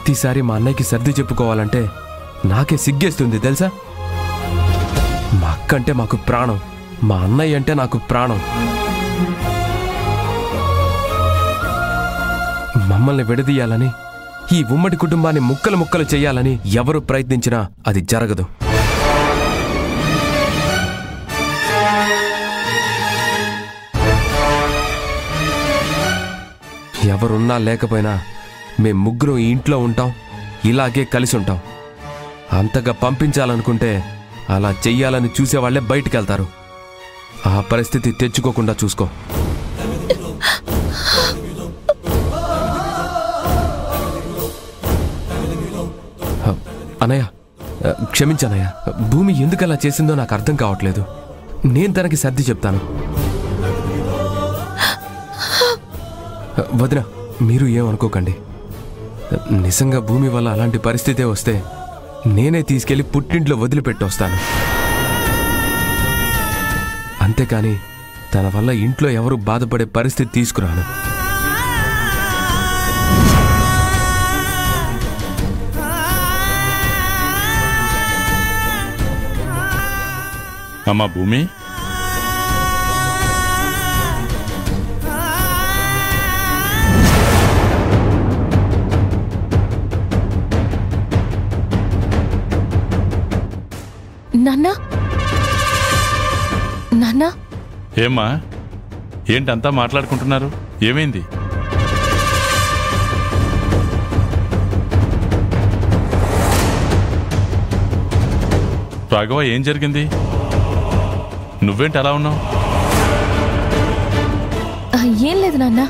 ప్రతిసారి మా అన్నయ్యకి సర్ది చెప్పుకోవాలంటే నాకే సిగ్గేస్తుంది తెలుసా. మా అక్క అంటే మాకు ప్రాణం, మా అన్నయ్య అంటే నాకు ప్రాణం. మమ్మల్ని విడదీయాలని, ఈ ఉమ్మడి కుటుంబాన్ని ముక్కలు ముక్కలు చేయాలని ఎవరు ప్రయత్నించినా అది జరగదు. ఎవరున్నా లేకపోయినా మేం ముగ్గురం ఈ ఇంట్లో ఉంటాం, ఇలాగే కలిసి ఉంటాం. అంతగా పంపించాలనుకుంటే అలా చెయ్యాలని చూసేవాళ్లే బయటికెళ్తారు. ఆ పరిస్థితి తెచ్చుకోకుండా చూసుకో. అన్నయ్య, క్షమించనయ్య. భూమి ఎందుకలా చేసిందో నాకు అర్థం కావట్లేదు. నేను తనకి సర్ది చెప్తాను. వదిన, మీరు ఏమనుకోకండి. నిజంగా భూమి వల్ల అలాంటి పరిస్థితే వస్తే నేనే తీసుకెళ్లి పుట్టింట్లో వదిలిపెట్టి వస్తాను. అంతేకాని తన వల్ల ఇంట్లో ఎవరు బాధపడే పరిస్థితి తీసుకురాను. అమ్మా భూమి, నాన్నా, నాన్నా. ఏమ్మా, ఏంటంతా మాట్లాడుకుంటున్నారు? ఏమైంది? రాఘవ, ఏం జరిగింది? నువ్వేంటి అలా ఉన్నావు? ఏం లేదు నాన్నా.